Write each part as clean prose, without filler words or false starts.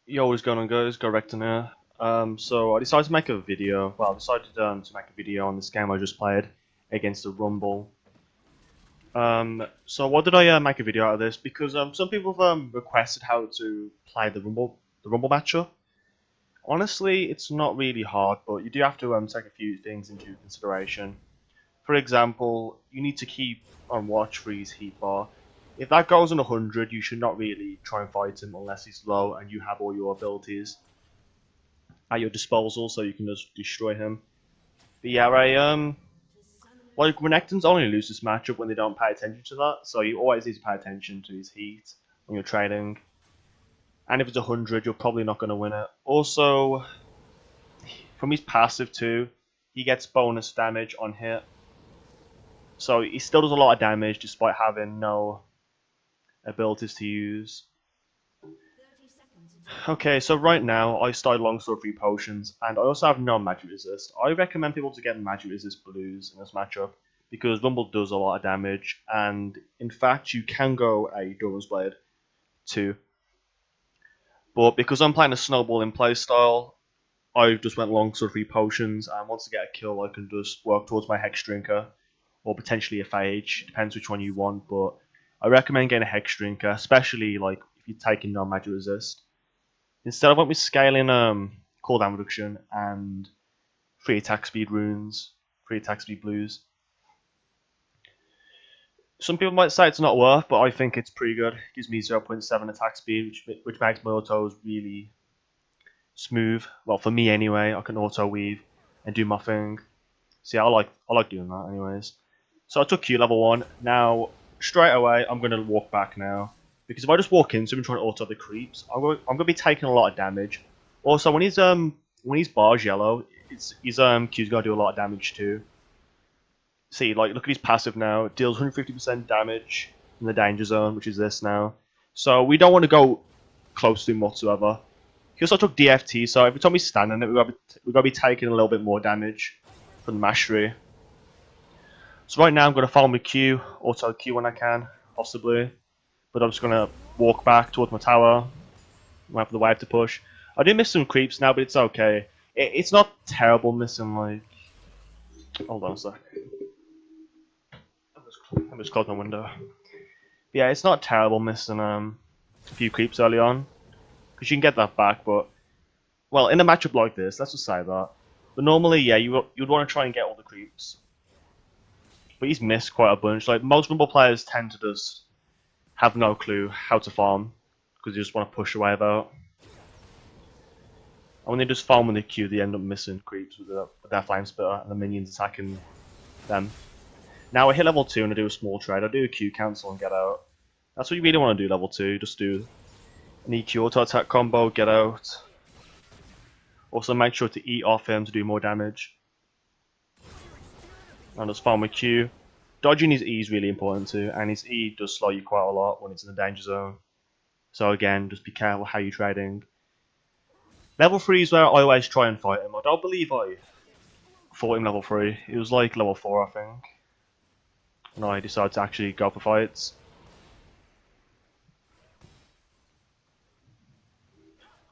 Yo, what's going on, guys? Godrekton here. So I decided to make a video. Well, I decided to make a video on this game I just played against the Rumble. So why did I make a video out of this? Because some people have requested how to play the Rumble matchup. Honestly, it's not really hard, but you do have to take a few things into consideration. For example, you need to keep on watch for his heat bar. If that goes on 100, you should not really try and fight him unless he's low and you have all your abilities at your disposal, so you can just destroy him. But yeah, like Renekton's only lose this matchup when they don't pay attention to that, so you always need to pay attention to his heat when you're trading. And if it's 100, you're probably not going to win it. Also, from his passive too, he gets bonus damage on hit. So he still does a lot of damage despite having no abilities to use. Okay, so right now I started longsword 3 potions, and I also have no magic resist. I recommend people to get magic resist blues in this matchup because Rumble does a lot of damage, and in fact you can go a Durham's Blade too. But because I'm playing a snowballing playstyle, I just went longsword 3 potions, and once I get a kill I can just work towards my Hex Drinker or potentially a Phage, depends which one you want, but I recommend getting a Hex Drinker, especially like if you're taking no magic resist. Instead, I went with scaling cooldown reduction and 3 attack speed runes, 3 attack speed blues. Some people might say it's not worth, but I think it's pretty good. It gives me 0.7 attack speed, which makes my autos really smooth. Well, for me anyway, I can auto weave and do my thing. See, I like doing that anyways. So I took Q level 1. Now, straight away, I'm going to walk back now. Because if I just walk into him and try to auto the creeps, I'm going to be taking a lot of damage. Also, when his bar's yellow, his Q's going to do a lot of damage too. See, like, look at his passive now. It deals 150% damage in the danger zone, which is this now. So we don't want to go close to him whatsoever. He also took DFT, so every time he's standing it, we've got to be taking a little bit more damage from the mastery. So right now I'm going to follow my Q, auto Q when I can, possibly. But I'm just going to walk back towards my tower, wait for the wave to push. I do miss some creeps now, but it's okay. It's not terrible missing, like... Hold on a sec. Let me just close my window. Yeah, it's not terrible missing a few creeps early on, because you can get that back, but... Well, in a matchup like this, let's just say that. But normally, yeah, you'd want to try and get all the creeps. But he's missed quite a bunch. Like, most Rumble players tend to just have no clue how to farm, because they just want to push a wave out. And when they just farm with the Q, they end up missing creeps with their flame spitter and the minions attacking them. Now I hit level 2 and I do a small trade. I do a Q cancel and get out. That's what you really want to do level 2, just do an EQ auto attack combo, get out. Also make sure to eat off him to do more damage. And just farm with Q. Dodging his E is really important too, and his E does slow you quite a lot when it's in the danger zone. So again, just be careful how you're trading. Level 3 is where I always try and fight him. I don't believe I fought him level 3. It was like level 4, I think. And I decided to actually go for fights.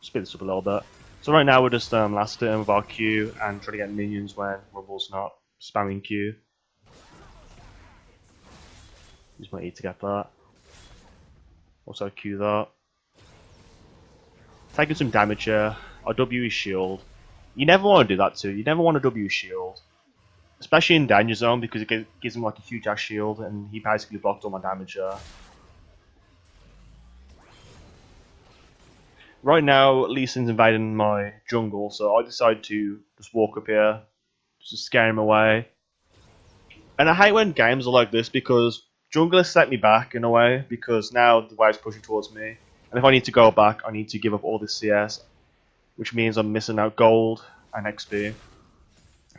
Speed this up a little bit. So right now we're just last him with our Q and try to get minions when Rumble's not spamming Q. Use my E to get that. Also Q that. Taking some damage here. I'll W his shield. You never want to do that too. You never want to W his shield. Especially in danger zone because it gives him like a huge ass shield and he basically blocked all my damage there. Right now, Lee Sin's invading my jungle, so I decided to just walk up here, just to scare him away. And I hate when games are like this because junglers set me back in a way because now the wave's pushing towards me. And if I need to go back, I need to give up all this CS, which means I'm missing out gold and XP.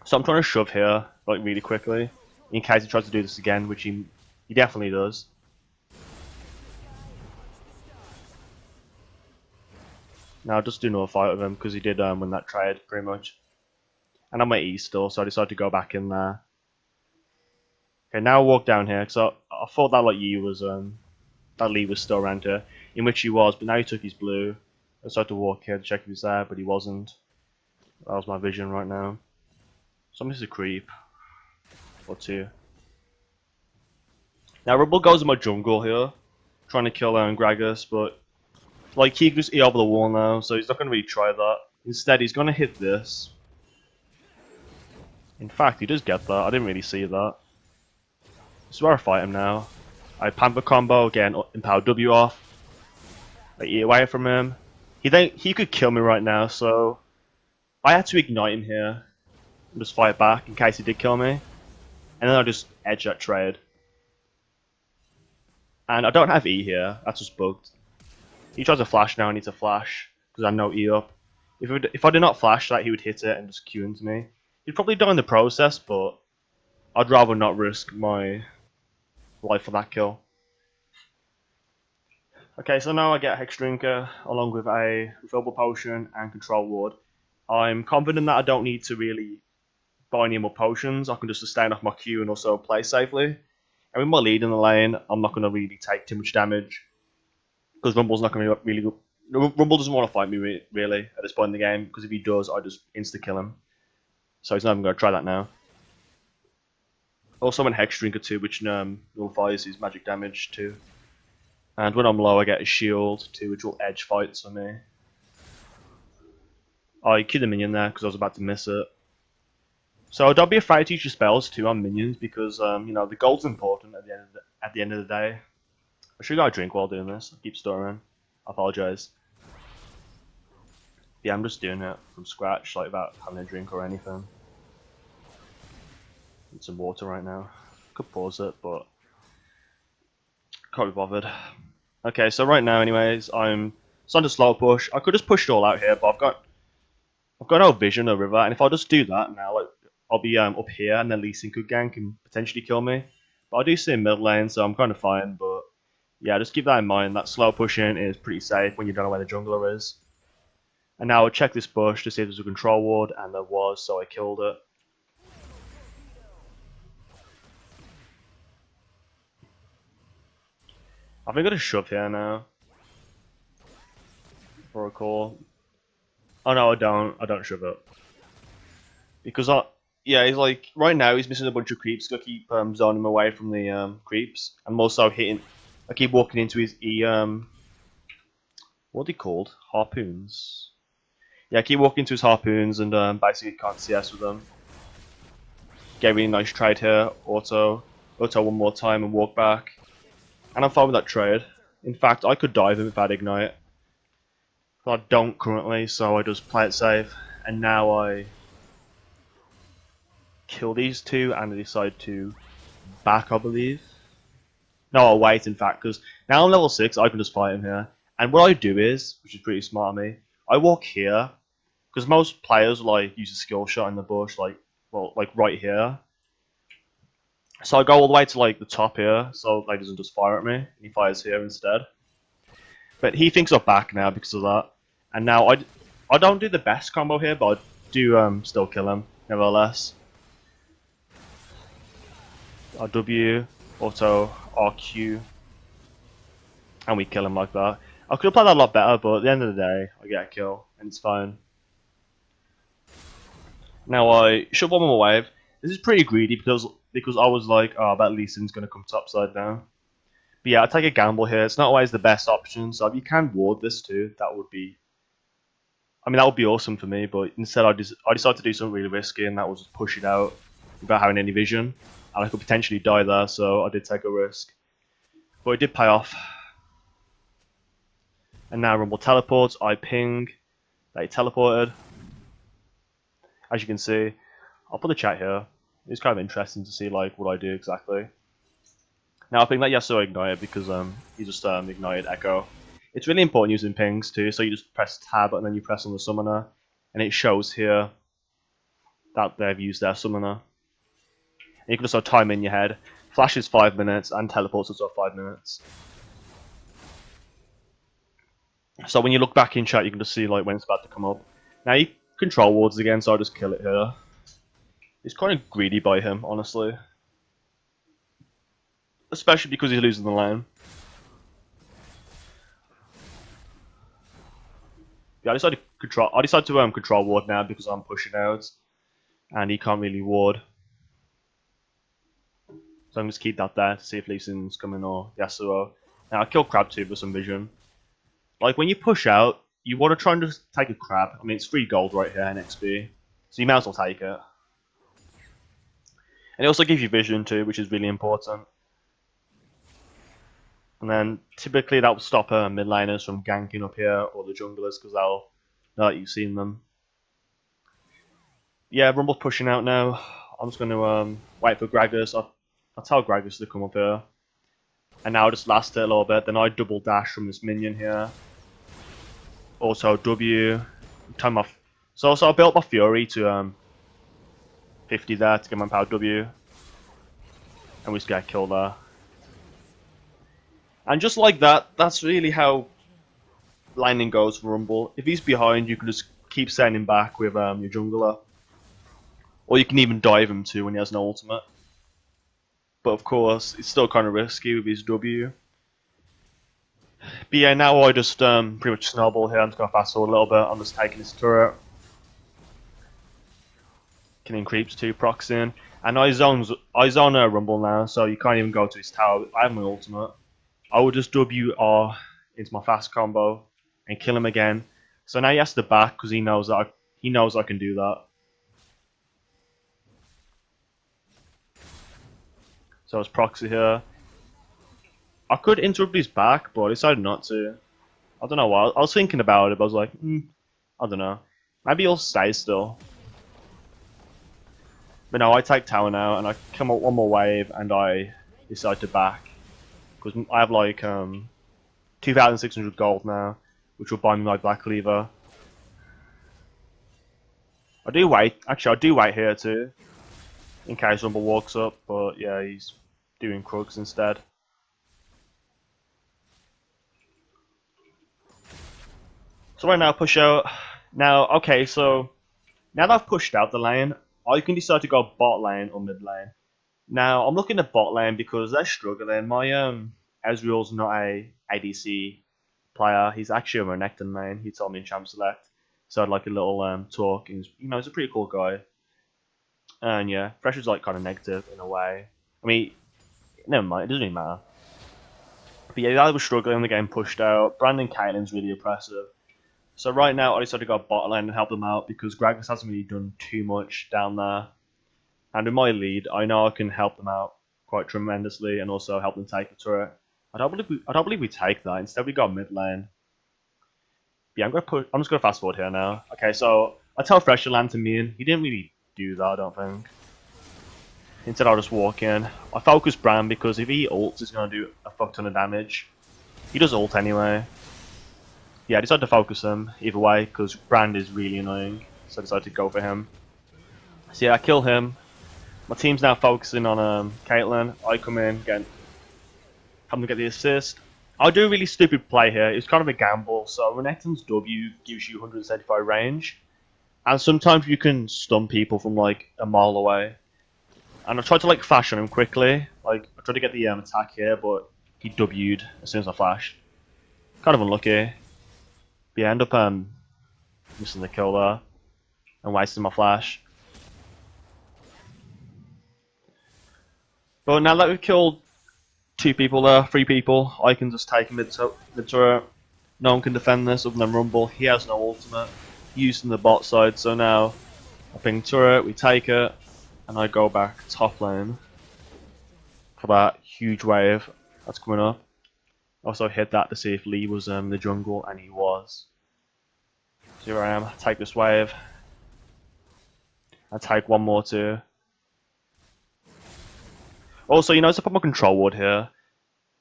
So I'm trying to shove here, like really quickly, in case he tries to do this again, which he definitely does. Now I'll just do another fight with him because he did win that trade pretty much. And I'm at E still, so I decided to go back in there. Okay, now I'll walk down here because I thought that like Yi was that Lee was still around here, in which he was, but now he took his blue. I started to walk here to check if he was there, but he wasn't. That was my vision right now. Somebody's a creep. Or two. Now Rumble goes in my jungle here, trying to kill Gragas, but like he can just eat over the wall now, so he's not going to really try that. Instead, he's going to hit this. In fact, he does get that. I didn't really see that. This is where I fight him now. I Pamper combo, again, Empower W off. I eat away from him. He could kill me right now, so I had to ignite him here and just fight back in case he did kill me. And then I just edge that trade. And I don't have E here, that's just bugged. He tries to flash now, I need to flash, because I have no E up. If I did not flash that, he would hit it and just Q into me. He'd probably die in the process, but I'd rather not risk my life for that kill. Okay, so now I get a Hex Drinker, along with a Refillable Potion and Control Ward. I'm confident that I don't need to really buy any more potions, I can just sustain off my Q and also play safely. And with my lead in the lane, I'm not going to really take too much damage. Because Rumble's not going to be really good. Rumble doesn't want to fight me really at this point in the game, because if he does, I just insta-kill him. So he's not even going to try that now. Also, I'm in Hex Drinker too, which nullifies his magic damage too. And when I'm low, I get a shield too, which will edge fights for me. I killed a minion there because I was about to miss it. So don't be afraid to use your spells too on minions, because you know, the gold's important at the end of the day. I should go drink while doing this. I keep stirring. I apologise. Yeah, I'm just doing it from scratch, like without having a drink or anything. Need some water right now. Could pause it, but can't be bothered. Okay, so right now, anyways, I'm starting to slow push. I could just push it all out here, but I've got no vision or river, and if I just do that now, like I'll be up here, and then Lee Sin could gank and potentially kill me. But I do see a mid lane, so I'm kind of fine. But yeah, just keep that in mind. That slow pushing is pretty safe when you don't know where the jungler is. And now I'll check this bush to see if there's a control ward, and there was, so I killed it. I think I'm gonna shove here now. For a call. Oh no, I don't shove it. Because yeah, he's like, right now he's missing a bunch of creeps, gotta keep zoning him away from the creeps. I'm also hitting, I keep walking into his what are they called? Harpoons? Yeah, I keep walking into his harpoons and basically can't CS with them. Get a really nice trade here, auto one more time and walk back. And I'm fine with that trade. In fact, I could dive him if I had ignite. But I don't currently, so I just play it safe. And now I kill these two and I decide to back, I believe. No, I'll wait, in fact, because now I'm level 6, I can just fight him here. And what I do is, which is pretty smart of me, I walk here, because most players like use a skill shot in the bush, like right here. So I go all the way to like the top here, so he doesn't just fire at me. He fires here instead. But he thinks I'm back now because of that. And now I don't do the best combo here, but I do still kill him nevertheless. RW, auto, RQ, and we kill him like that. I could have played that a lot better, but at the end of the day, I get a kill, and it's fine. Now I shove one more wave. This is pretty greedy because I was like, oh, I bet Lee Sin's going to come topside now. But yeah, I take a gamble here. It's not always the best option, so if you can ward this too, that would be... I mean, that would be awesome for me, but instead I decided to do something really risky, and that was push it out without having any vision. And I could potentially die there, so I did take a risk. But it did pay off. And now Rumble teleports, I ping, that he teleported. As you can see, I'll put the chat here. It's kind of interesting to see like what I do exactly. Now I think that Yasuo ignited because he just ignited Echo. It's really important using pings too, so you just press tab and then you press on the summoner, and it shows here that they've used their summoner. And you can also time in your head. Flash is 5 minutes and teleports also 5 minutes. So when you look back in chat, you can just see like when it's about to come up. Now you control wards again, so I'll just kill it here. It's kind of greedy by him, honestly. Especially because he's losing the lane. Yeah, I decided to control ward now because I'm pushing out, and he can't really ward. So I'm just keep that there to see if Lee Sin's coming or Yasuo. Now I kill Crab too for some vision. Like when you push out, you want to try and just take a crab. I mean, it's free gold right here in XP, so you might as well take it. And it also gives you vision too, which is really important. And then typically that will stop mid laners from ganking up here or the junglers because they'll know that you've seen them. Yeah, Rumble's pushing out now. I'm just going to wait for Gragas. I'll tell Gragas to come up here. And now I'll just last it a little bit. Then I double dash from this minion here. Also W. Time off. So I built my Fury to 50 there to get my power W. And we just get killed there. And just like that, that's really how lightning goes for Rumble. If he's behind, you can just keep sending back with your jungler. Or you can even dive him too when he has no ultimate. But of course, it's still kind of risky with his W. But yeah, now I just pretty much snowball here. I'm just going to fast forward a little bit. I'm just taking his turret. Killing creeps too, proxing. And I zone Rumble now, so you can't even go to his tower. I have my ultimate. I will just WR into my fast combo and kill him again. So now he has to back because he knows that I can do that. So it's proxy here. I could interrupt his back, but I decided not to. I don't know why. I was thinking about it, but I was like, I don't know. Maybe he'll stay still. But no, I take tower now, and I come up one more wave, and I decide to back. Because I have like 2,600 gold now, which will buy me my Black Cleaver. I do wait here too, in case Rumble walks up, but yeah, he's doing Krugs instead. So right now, push out. Now, okay, so now that I've pushed out the lane, I can decide to go bot lane or mid lane. Now, I'm looking at bot lane because they're struggling. My Ezreal's not a ADC player. He's actually a Renekton main. He told me in Champ Select. So I had like a little talk. He's a pretty cool guy. And yeah, pressure's like kind of negative in a way. I mean, never mind. It doesn't even matter. But yeah, I was struggling. The game pushed out. Brandon Caitlyn's really oppressive. So right now, I decided to go bot lane and help them out because Gragas hasn't really done too much down there. And with my lead, I know I can help them out quite tremendously and also help them take the turret. I don't believe we take that. Instead, we go mid lane. Yeah, I'm just gonna fast forward here now. Okay, so I tell Fresh to land to me, and he didn't really do that. I don't think. Instead, I'll just walk in. I focus Bran because if he ults, he's gonna do a fuck ton of damage. He does ult anyway. Yeah, I decided to focus him either way because Brand is really annoying, so I decided to go for him. So yeah, I kill him. My team's now focusing on Caitlyn. I come in, help him get the assist. I do a really stupid play here. It's kind of a gamble. So Renekton's W gives you 175 range, and sometimes you can stun people from like a mile away. And I tried to like flash on him quickly. Like I tried to get the attack here, but he W'd as soon as I flashed. Kind of unlucky. But yeah, I end up missing the kill there and wasting my flash. But now that we've killed 2 people there, 3 people, I can just take mid turret. No one can defend this other than Rumble. He has no ultimate. Using the bot side, so now I ping turret, we take it, and I go back top lane for that huge wave that's coming up. Also hit that to see if Lee was in the jungle, and he was. So here I am, take this wave. I take one more too. Also, you notice I put my control ward here.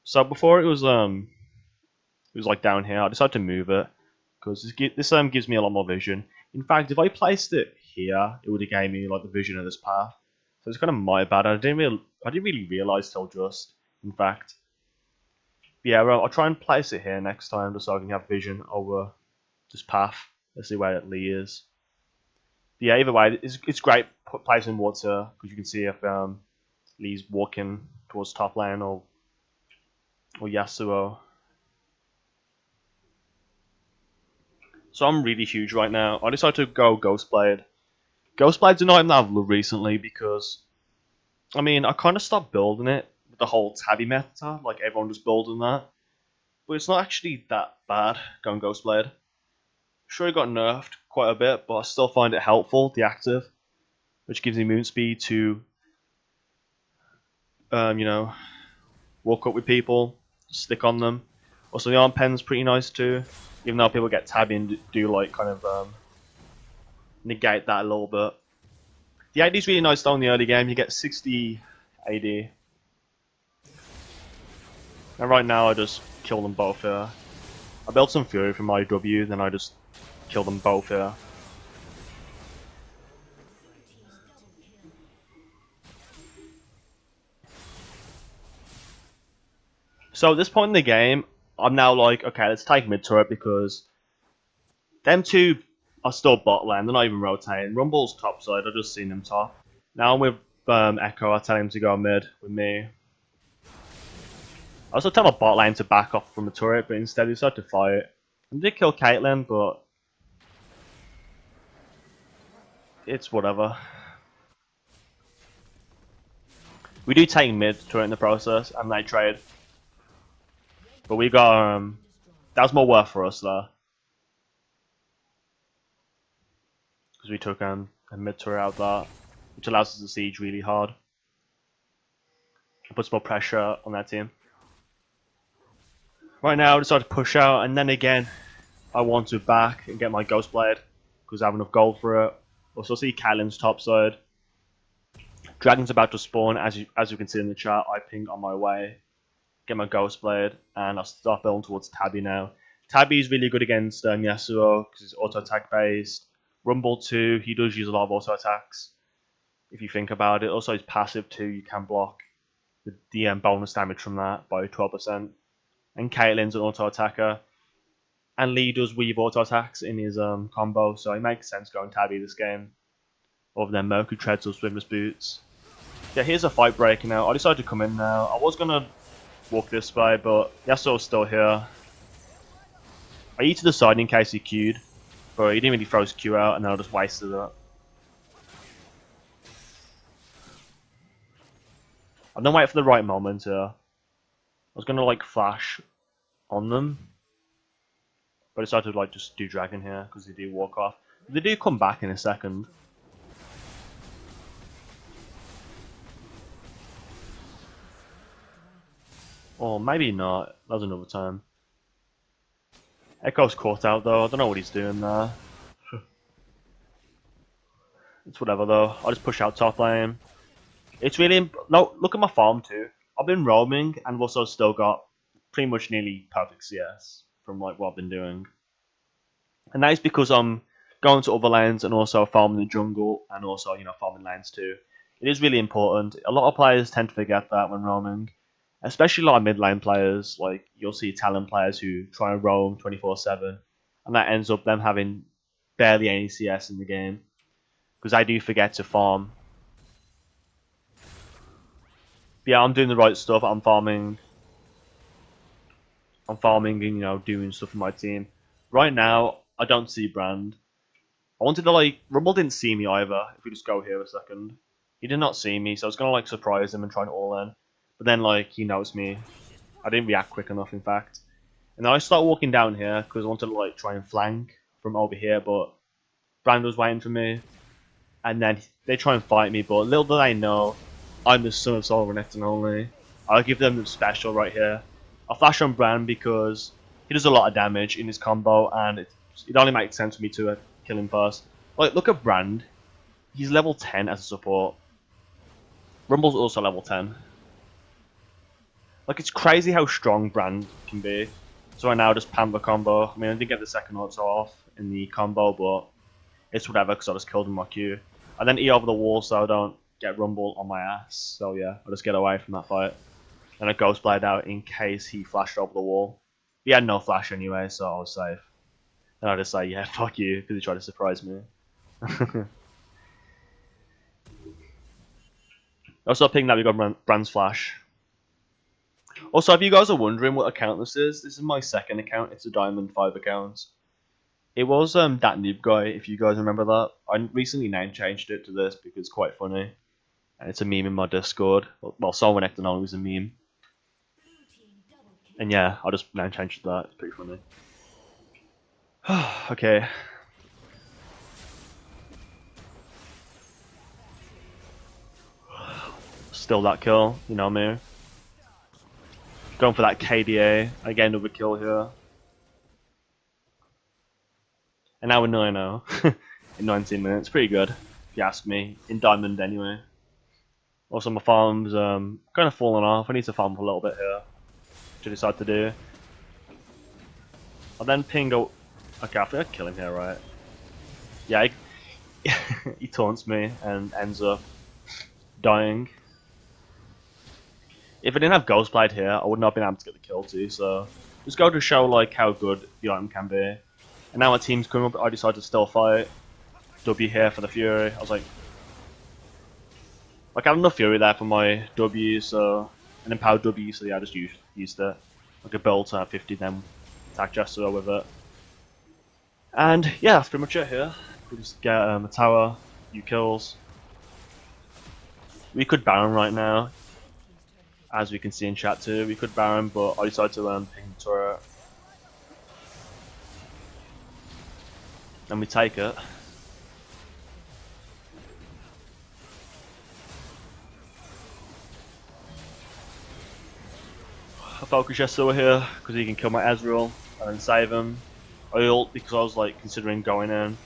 So before it was like down here. I decided to move it because this gives me a lot more vision. In fact, if I placed it here, it would have gave me like the vision of this path. So it's kind of my bad. I didn't really realize till just. In fact, but yeah, well, I'll try and place it here next time just so I can have vision over this path. Let's see where Lee is. But yeah, either way, it's great placing wards here because you can see if Lee's walking towards top lane or Yasuo. So I'm really huge right now. I decided to go Ghostblade. Ghostblades are not even that love recently because, I mean, I kind of stopped building it with the whole tabby meta, like everyone was building that. But it's not actually that bad going Ghostblade. Sure, it got nerfed quite a bit, but I still find it helpful, the active, which gives me movement speed to, you know, walk up with people, stick on them. Also, the arm pen's pretty nice too, even though people get tabby and do like kind of negate that a little bit. The AD is really nice though in the early game. You get 60 AD. And right now I just kill them both here. I built some Fury from my W, then I just kill them both here. So at this point in the game, I'm now like, okay, let's take mid turret because them two are still bot lane. They're not even rotating. Rumble's top side. I've just seen them top. Now I'm with Echo. I tell him to go mid with me. I also tell my bot lane to back off from the turret, but instead he decided to fight. I did kill Caitlyn, but it's whatever. We do take mid turret in the process, and they trade. But we got that was more worth for us though, because we took a mid turret out there, which allows us to siege really hard. It puts more pressure on that team. Right now, I decided to push out, and then again, I want to back and get my Ghostblade because I have enough gold for it. Also, see Caitlyn's top side. Dragon's about to spawn, as you can see in the chat. I ping on my way, get my Ghostblade, and I'll start building towards Tabby now. Tabby is really good against Yasuo because it's auto attack based. Rumble too, he does use a lot of auto attacks. If you think about it, also his passive too, you can block the bonus damage from that by 12%. And Caitlyn's an auto attacker, and Lee does weave auto attacks in his combo, so it makes sense going Tabby this game. Other than Mercury Treads or Swimmer's Boots. Yeah, here's a fight breaking out. I decided to come in now. I was gonna walk this way, but Yasuo's still here. I eat to the side in case he queued, but he didn't really throw his Q out, and then I just wasted it. I'm gonna wait for the right moment here. I was gonna like flash on them, but I decided to like just do Dragon here because they do walk off. They do come back in a second. Or maybe not. That was another time. Echo's caught out though. I don't know what he's doing there. It's whatever though. I'll just push out top lane. It's really no. Look at my farm too. I've been roaming and also still got pretty much nearly perfect CS from like what I've been doing. And that is because I'm going to other lanes and also farming the jungle and also farming lanes too. It is really important. A lot of players tend to forget that when roaming. Especially a lot of mid lane players, like you'll see talent players who try and roam 24/7, and that ends up them having barely any CS in the game because I do forget to farm. But yeah, I'm doing the right stuff. I'm farming, and doing stuff for my team. Right now, I don't see Brand. I wanted to Rumble didn't see me either. If we just go here a second, he did not see me, so I was gonna surprise him and try and all in. But then, he knows me. I didn't react quick enough, in fact. And then I start walking down here because I wanted to, try and flank from over here, but Brand was waiting for me. And then they try and fight me, but little do they know, I'm the son of Soul Renekton only. I'll give them the special right here. I'll flash on Brand because he does a lot of damage in his combo, and it only makes sense for me to kill him first. Look at Brand. He's level 10 as a support. Rumble's also level 10. It's crazy how strong Brand can be. So I now just pam the combo. I mean, I did get the second auto off in the combo, but it's whatever because I just killed him my Q. I then E over the wall so I don't get Rumble on my ass. So yeah, I'll just get away from that fight. And a Ghostblade out in case he flashed over the wall. He had no flash anyway, so I was safe. And I just say, yeah, fuck you, because he tried to surprise me. Also ping that we got Brand's flash. Also, if you guys are wondering what account this is my second account. It's a Diamond 5 account. It was that noob guy, if you guys remember that. I recently name changed it to this because it's quite funny. And it's a meme in my Discord. Well, Renekton only was a meme. And yeah, I just name changed it to that. It's pretty funny. Okay. Still that kill, you know me. Going for that KDA. I get another kill here. And now we're 9-0 in 19 minutes. Pretty good, if you ask me. In Diamond, anyway. Also, my farm's kind of falling off. I need to farm for a little bit here. Which I decide to do. I'll then ping go. Okay, I think I kill him here, right? Yeah, he taunts me and ends up dying. If I didn't have Ghostblade here, I would not have been able to get the kill too. So just go to show like how good the item can be. And now my team's coming up. I decided to still fight. W here for the Fury. I was like I have enough Fury there for my W, so an empowered W. So yeah, I just used it. Like a build to have 50, then attack Jester with it. And yeah, that's pretty much it here. We just get a tower, few kills. We could Baron right now. As we can see in chat too, we could Baron, but I decided to ping the turret. And we take it. I focus Yasuo here, because he can kill my Ezreal, and then save him. I ult because I was like considering going in.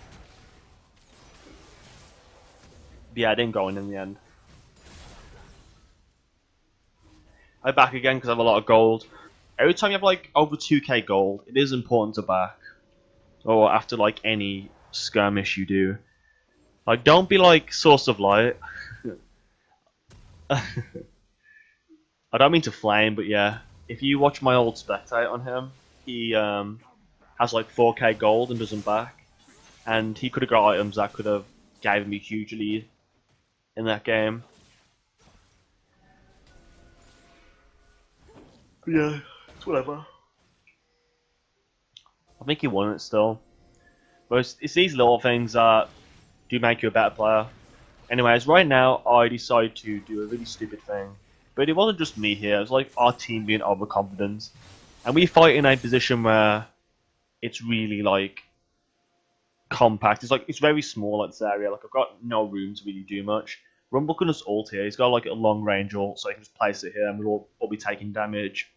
But yeah, I didn't go in the end. I back again because I have a lot of gold. Every time you have like over 2k gold, it is important to back. Or after like any skirmish you do. Like, don't be like Source of Light. I don't mean to flame, but yeah. If you watch my old spectate on him, he has like 4k gold and doesn't back. And he could have got items that could have given me a huge lead in that game. But yeah, it's whatever. I think he won it still. But it's these little things that do make you a better player. Anyways, right now I decided to do a really stupid thing. But it wasn't just me here, it was like our team being overconfident. And we fight in a position where it's really like compact. It's very small at this area. Like I've got no room to really do much. Rumble can just ult here. He's got like a long range ult, so he can just place it here and we'll all be taking damage.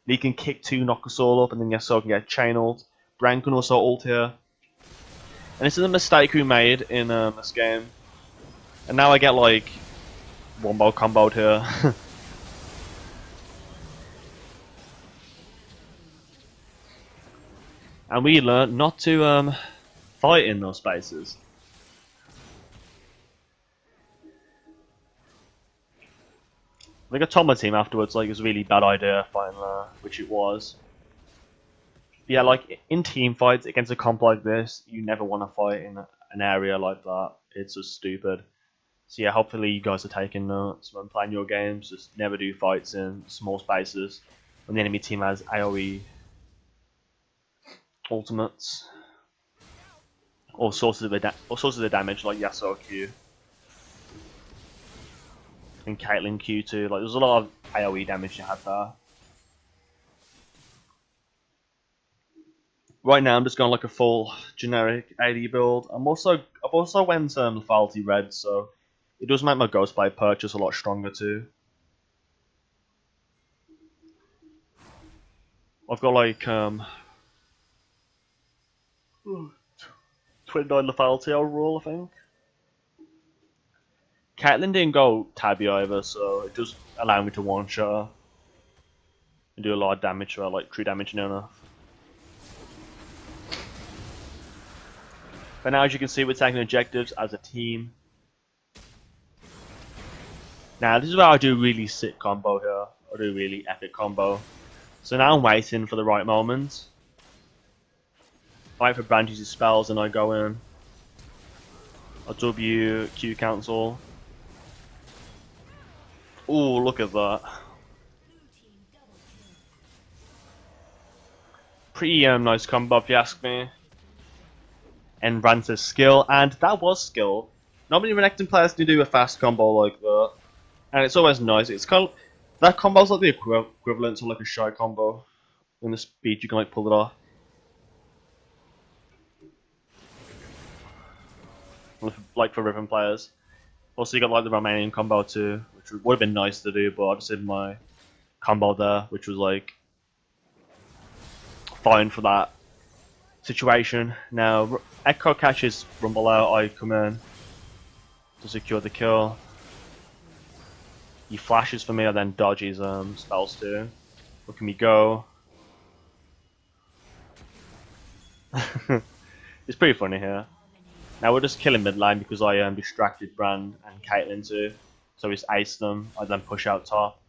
He can kick 2, knock us all up, and then Yasuo can get chain ult. Bran can also ult here. And this is a mistake we made in this game. And now I get like wombo comboed here. And we learned not to fight in those spaces. I think I told my team afterwards like it was a really bad idea fighting there, which it was. But yeah, like in team fights against a comp like this, you never want to fight in an area like that. It's just stupid. So yeah, hopefully you guys are taking notes when playing your games. Just never do fights in small spaces when the enemy team has AoE ultimates or sources of the damage like Yasuo Q and Caitlyn Q too. Like there's a lot of AoE damage you have there. Right now I'm just going like a full generic AD build. I've also went lethality red, so it does make my Ghostblade purchase a lot stronger too. I've got like 29 lethality overall, I think. Caitlyn didn't go tabby either, so it does allow me to one-shot her and do a lot of damage to her, like true damage near enough. But now, as you can see, we're taking objectives as a team. Now, this is where I do really sick combo here. I do really epic combo. So now I'm waiting for the right moment. I wait for Brand uses spells and I go in. I W, Q cancel. Ooh, look at that. Pretty nice combo if you ask me. and Rance's skill, and that was skill. Not many Renekton players can do a fast combo like that, and it's always nice. It's kind of that combo's like the equivalent to like a shy combo in the speed you can like pull it off. Like for Riven players. Also, you got like the Romanian combo too, which would have been nice to do, but I just did my combo there, which was like fine for that situation. Now, Echo catches Rumble out, I come in to secure the kill. He flashes for me, and then dodges spells too. Look at me go. It's pretty funny here. Now we're just killing mid lane because I distracted Brand and Caitlyn too. So we just ace them, I then push out top.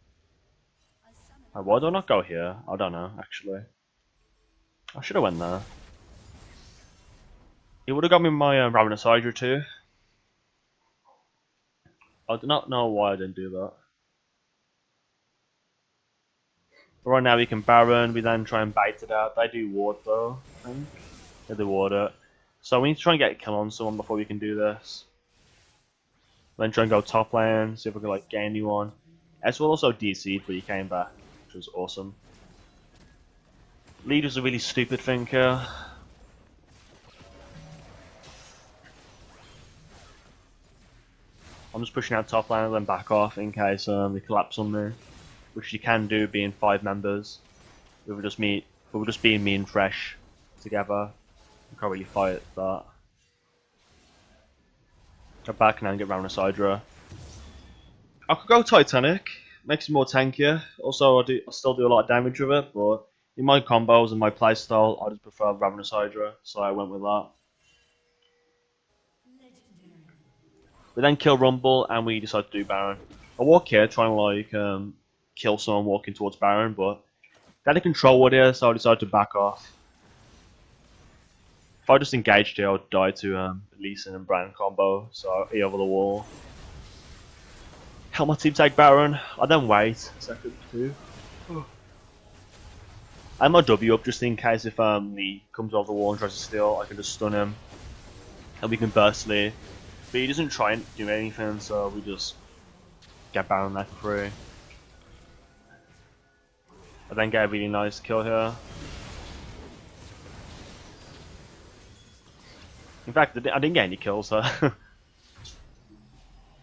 Why do I not go here? I don't know, actually. I should have went there. He would have got me my Ravenous Hydra too. I do not know why I didn't do that. But right now we can Baron, we then try and bait it out. They do ward though, I think. They do ward it. So we need to try and get a kill on someone before we can do this. Then try and go top lane, see if we can like gain you one. As well also DC'd, but he came back, which was awesome. Lead was a really stupid thing here. I'm just pushing out top lane and then back off in case they collapse on me. Which you can do being 5 members. We were just being me and Fresh together. You can't really fight that. Go back and then get Ravenous Hydra. I could go Titanic, makes it more tankier. Also, I still do a lot of damage with it, but in my combos and my playstyle, I just prefer Ravenous Hydra, so I went with that. We then kill Rumble and we decide to do Baron. I walk here trying to like kill someone walking towards Baron, but they had a control ward here, so I decided to back off. If I just engaged here, I would die to Lee Sin and Brand combo, so I E over the wall. Help my team take Baron. I then wait a second too. I have my W up just in case if Lee comes over the wall and tries to steal, I can just stun him. And we can burst Lee. But he doesn't try and do anything, so we just get Baron there for free. I then get a really nice kill here. In fact, I didn't get any kills, so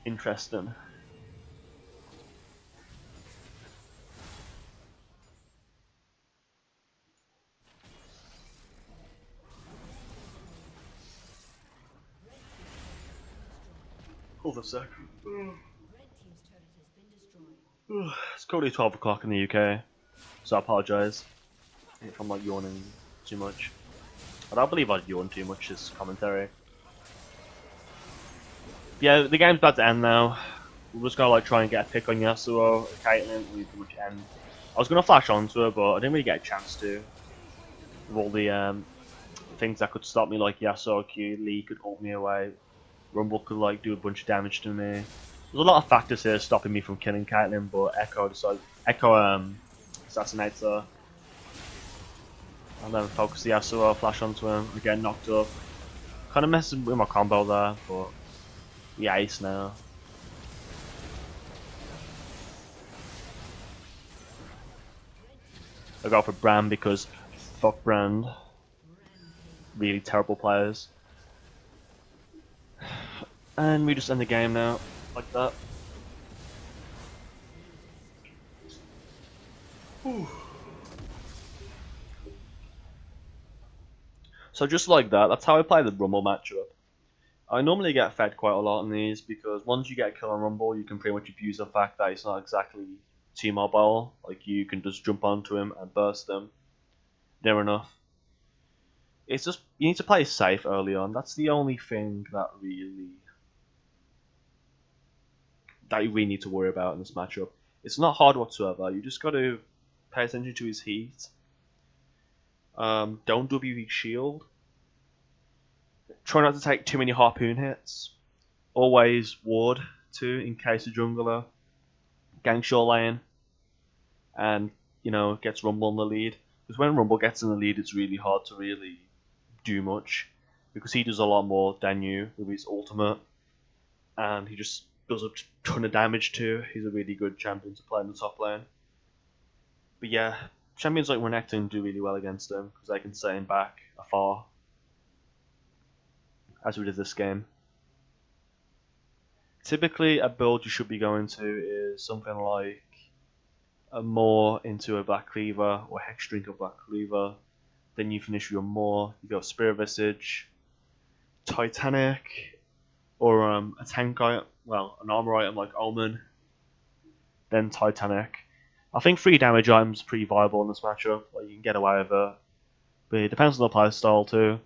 interesting. Hold a sec. It's currently 12 o'clock in the UK, so I apologise if I'm like yawning too much. I don't believe I'd yawn too much this commentary. Yeah, the game's about to end now. We're just gonna like try and get a pick on Yasuo or Caitlyn. We pretty much end. I was gonna flash onto her, but I didn't really get a chance to. With all the things that could stop me, like Yasuo Q, Lee could ult me away, Rumble could like do a bunch of damage to me. There's a lot of factors here stopping me from killing Caitlyn, but Echo assassinates her. And then focus the Yasuo, flash onto him, I get knocked up. Kind of messing with my combo there, but we ace now. I go for Brand because fuck Brand. Really terrible players. And we just end the game now, like that. Whew. So just like that, that's how I play the Rumble matchup. I normally get fed quite a lot on these because once you get a kill on Rumble, you can pretty much abuse the fact that it's not exactly T-Mobile. Like you can just jump onto him and burst him. Near enough. It's just, you need to play safe early on. That's the only thing that you really need to worry about in this matchup. It's not hard whatsoever. You just got to pay attention to his heat. Don't WE shield. Try not to take too many harpoon hits. Always ward too in case the jungler ganks your lane and gets Rumble in the lead. Because when Rumble gets in the lead, it's really hard to really do much. because he does a lot more than you with his ultimate, and he just does a ton of damage too. He's a really good champion to play in the top lane. But yeah, champions like Renekton do really well against him because they can set him back afar, as we did this game. Typically, a build you should be going to is something like a Moor into a Black Cleaver or Hex Drink of Black Cleaver. Then you finish your Moor, you go Spirit Visage, Titanic, or a tank item, well, an armor item like Omen, then Titanic. I think 3 damage items are pretty viable in this matchup, like you can get away with it. But it depends on the play style too.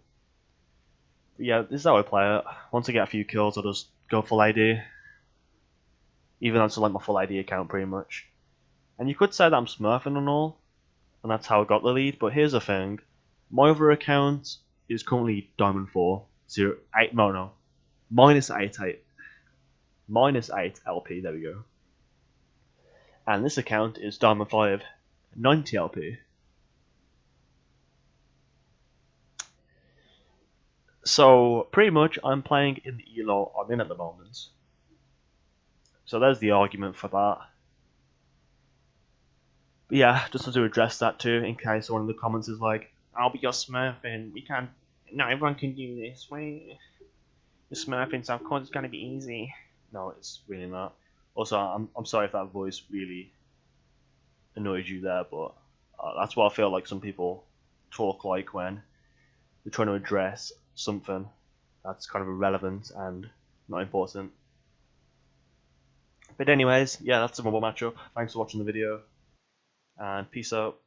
But yeah, this is how I play it. Once I get a few kills, I'll just go full AD. Even though it's like my full AD account pretty much. And you could say that I'm smurfing and all, and that's how I got the lead, but here's the thing. My other account is currently Diamond 4, minus 8 LP, there we go. And this account is Diamond 5, 90 LP. So, pretty much, I'm playing in the elo I'm in at the moment. So there's the argument for that. But yeah, just to address that too, in case one of the comments is like, "I'll be your smurfing, we can't, not everyone can do this, you're smurfing, so of course it's gonna be easy." No, it's really not. Also, I'm sorry if that voice really annoyed you there, but that's what I feel like some people talk like when they're trying to address something that's kind of irrelevant and not important. But anyways, yeah, that's the mobile matchup. Thanks for watching the video, and peace out.